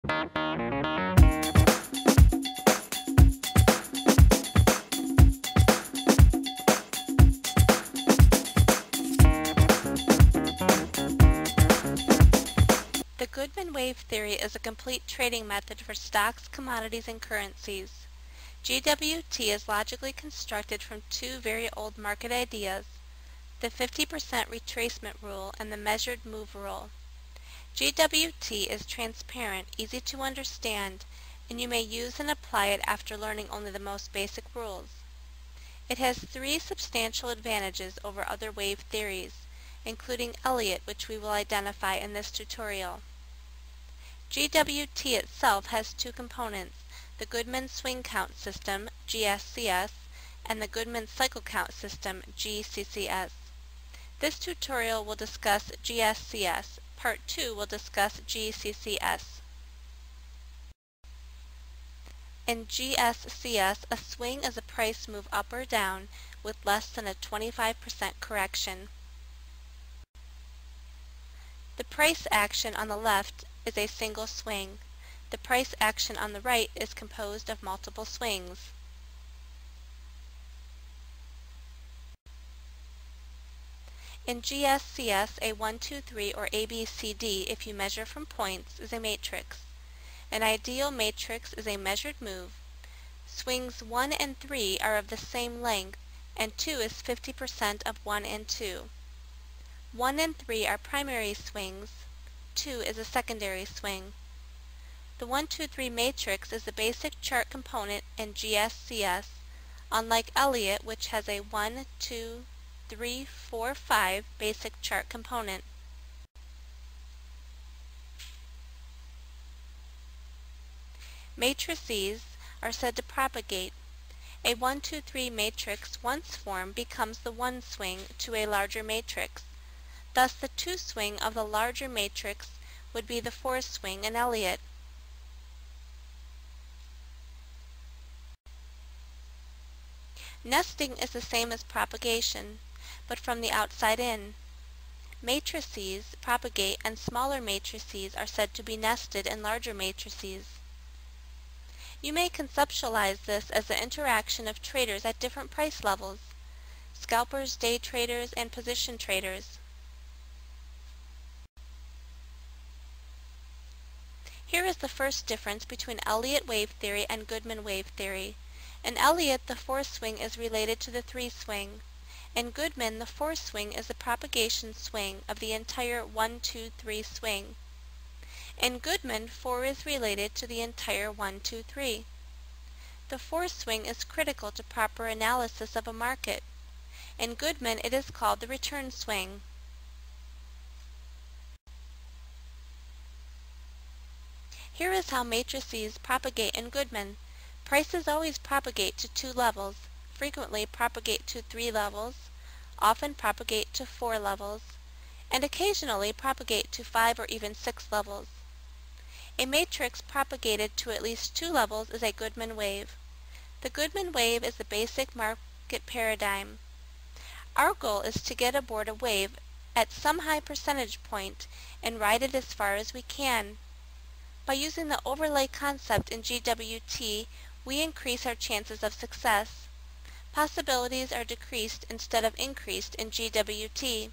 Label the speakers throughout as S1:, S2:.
S1: The Goodman wave theory is a complete trading method for stocks, commodities, and currencies. GWT is logically constructed from two very old market ideas, the 50% retracement rule and the measured move rule. GWT is transparent, easy to understand, and you may use and apply it after learning only the most basic rules. It has three substantial advantages over other wave theories, including Elliott, which we will identify in this tutorial. GWT itself has two components, the Goodman Swing Count System, GSCS, and the Goodman Cycle Count System, GCCS. This tutorial will discuss GSCS. Part 2 will discuss GCCS. In GSCS, a swing is a price move up or down with less than a 25% correction. The price action on the left is a single swing. The price action on the right is composed of multiple swings. In GSCS, a 1, 2, 3 or ABCD, if you measure from points, is a matrix. An ideal matrix is a measured move. Swings 1 and 3 are of the same length, and 2 is 50% of 1 and 2. 1 and 3 are primary swings. 2 is a secondary swing. The 1, 2, 3 matrix is the basic chart component in GSCS, unlike Elliott, which has a 1, 2, 3, 4, 5 basic chart component. Matrices are said to propagate. A 1, 2, 3 matrix once formed becomes the 1 swing to a larger matrix. Thus the 2 swing of the larger matrix would be the 4 swing in Elliott. Nesting is the same as propagation, but from the outside in. Matrices propagate and smaller matrices are said to be nested in larger matrices. You may conceptualize this as the interaction of traders at different price levels, scalpers, day traders, and position traders. Here is the first difference between Elliott wave theory and Goodman wave theory. In Elliott, the 4 swing is related to the 3 swing. In Goodman, the 4 swing is the propagation swing of the entire 1, 2, 3 swing. In Goodman, 4 is related to the entire 1, 2, 3. The 4 swing is critical to proper analysis of a market. In Goodman, it is called the return swing. Here is how matrices propagate in Goodman. Prices always propagate to 2 levels, frequently propagate to 3 levels, often propagate to 4 levels, and occasionally propagate to 5 or even 6 levels. A matrix propagated to at least 2 levels is a Goodman wave. The Goodman wave is the basic market paradigm. Our goal is to get aboard a wave at some high percentage point and ride it as far as we can. By using the overlay concept in GWT, we increase our chances of success. Possibilities are decreased instead of increased in GWT.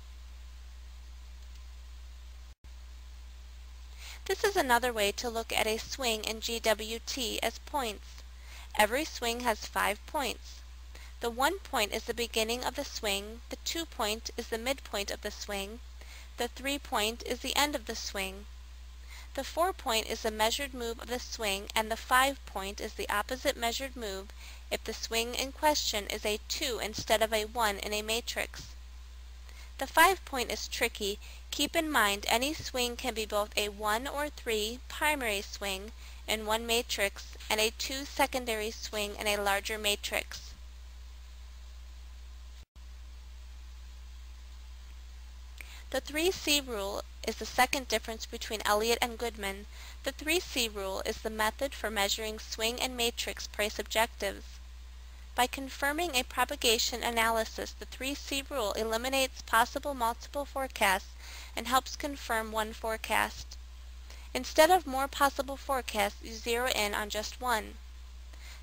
S1: This is another way to look at a swing in GWT as points. Every swing has 5 points. The 1 point is the beginning of the swing, the 2 point is the midpoint of the swing, the 3 point is the end of the swing. The 4 point is the measured move of the swing, and the 5 point is the opposite measured move if the swing in question is a 2 instead of a 1 in a matrix. The 5 point is tricky. Keep in mind any swing can be both a 1 or 3 primary swing in one matrix and a 2 secondary swing in a larger matrix. The 3C rule is the second difference between Elliott and Goodman. The 3C rule is the method for measuring swing and matrix price objectives. By confirming a propagation analysis, the 3C rule eliminates possible multiple forecasts and helps confirm one forecast. Instead of more possible forecasts, you zero in on just one.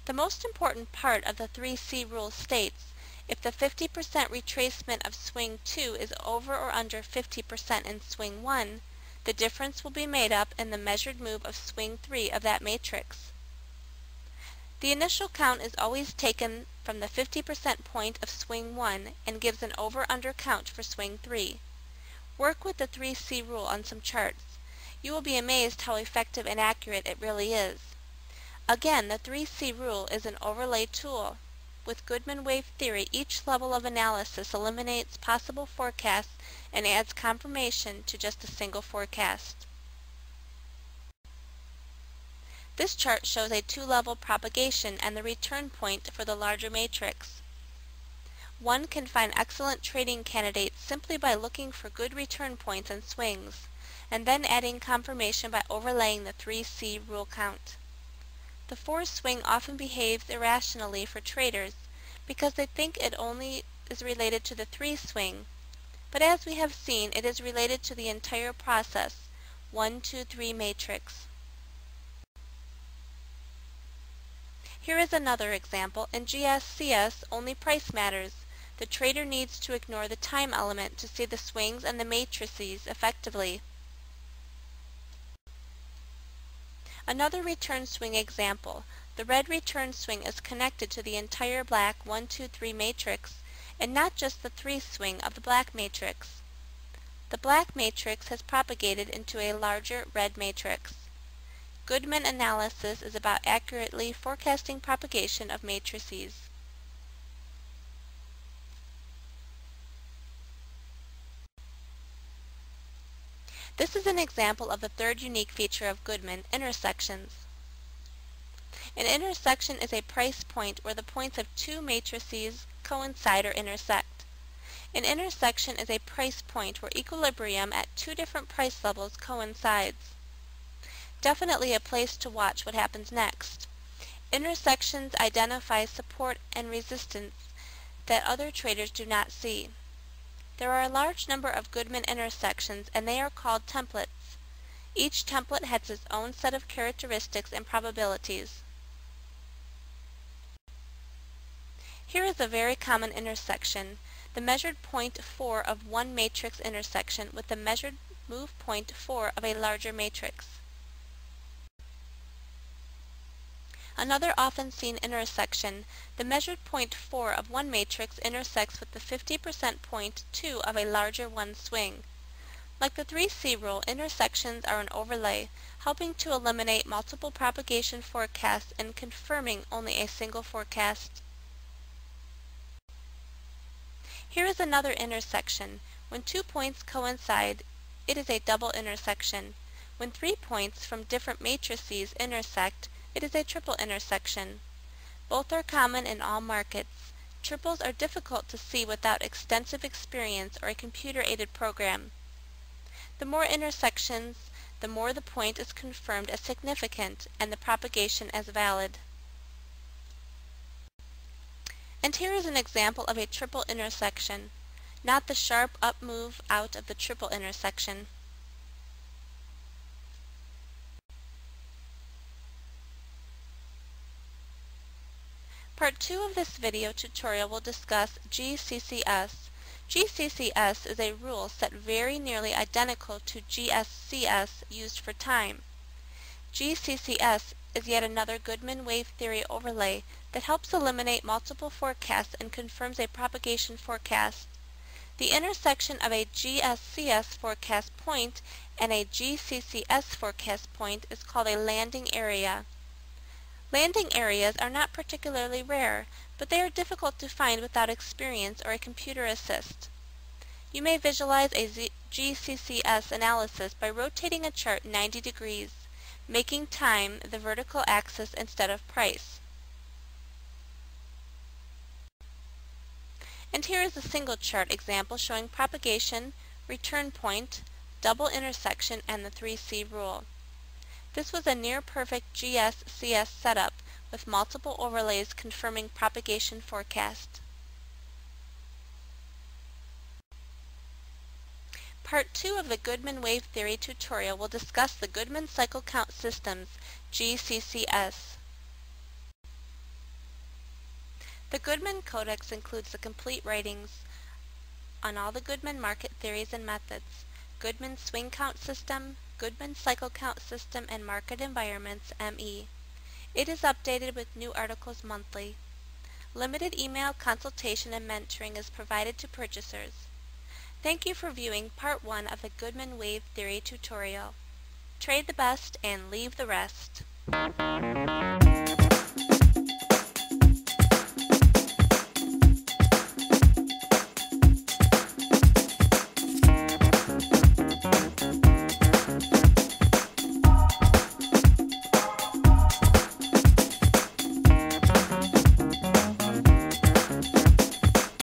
S1: The most important part of the 3C rule states, if the 50% retracement of swing 2 is over or under 50% in swing 1, the difference will be made up in the measured move of swing 3 of that matrix. The initial count is always taken from the 50% point of swing 1 and gives an over-under count for swing 3. Work with the 3C rule on some charts. You will be amazed how effective and accurate it really is. Again, the 3C rule is an overlay tool. With Goodman wave theory, each level of analysis eliminates possible forecasts and adds confirmation to just a single forecast. This chart shows a two-level propagation and the return point for the larger matrix. One can find excellent trading candidates simply by looking for good return points and swings, and then adding confirmation by overlaying the 3C rule count. The 4 swing often behaves irrationally for traders because they think it only is related to the 3 swing, but as we have seen, it is related to the entire process, 1, 2, 3 matrix. Here is another example. In GS-CS, only price matters. The trader needs to ignore the time element to see the swings and the matrices effectively. Another return swing example. The red return swing is connected to the entire black 1, 2, 3 matrix, and not just the 3 swing of the black matrix. The black matrix has propagated into a larger red matrix. Goodman analysis is about accurately forecasting propagation of matrices. This is an example of the third unique feature of Goodman, intersections. An intersection is a price point where the points of two matrices coincide or intersect. An intersection is a price point where equilibrium at two different price levels coincides. Definitely a place to watch what happens next. Intersections identify support and resistance that other traders do not see. There are a large number of Goodman intersections, and they are called templates. Each template has its own set of characteristics and probabilities. Here is a very common intersection, the measured point 4 of one matrix intersection with the measured move point 4 of a larger matrix. Another often seen intersection, the measured point 4 of one matrix intersects with the 50% point 2 of a larger one swing. Like the 3C rule, intersections are an overlay, helping to eliminate multiple propagation forecasts and confirming only a single forecast. Here is another intersection. When 2 points coincide, it is a double intersection. When 3 points from different matrices intersect, it is a triple intersection. Both are common in all markets. Triples are difficult to see without extensive experience or a computer-aided program. The more intersections, the more the point is confirmed as significant and the propagation as valid. And here is an example of a triple intersection, not the sharp up move out of the triple intersection. Part 2 of this video tutorial will discuss GCCS. GCCS is a rule set very nearly identical to GSCS used for time. GCCS is yet another Goodman wave theory overlay that helps eliminate multiple forecasts and confirms a propagation forecast. The intersection of a GSCS forecast point and a GCCS forecast point is called a landing area. Landing areas are not particularly rare, but they are difficult to find without experience or a computer assist. You may visualize a GCCS analysis by rotating a chart 90 degrees, making time the vertical axis instead of price. And here is a single chart example showing propagation, return point, double intersection, and the 3C rule. This was a near-perfect GSCS setup with multiple overlays confirming propagation forecast. Part 2 of the Goodman Wave Theory tutorial will discuss the Goodman Cycle Count Systems, GCCS. The Goodman Codex includes the complete writings on all the Goodman market theories and methods, Goodman Swing Count System, Goodman Cycle Count System, and Market Environments, ME. It is updated with new articles monthly. Limited email consultation and mentoring is provided to purchasers. Thank you for viewing Part 1 of the Goodman Wave Theory tutorial. Trade the best and leave the rest.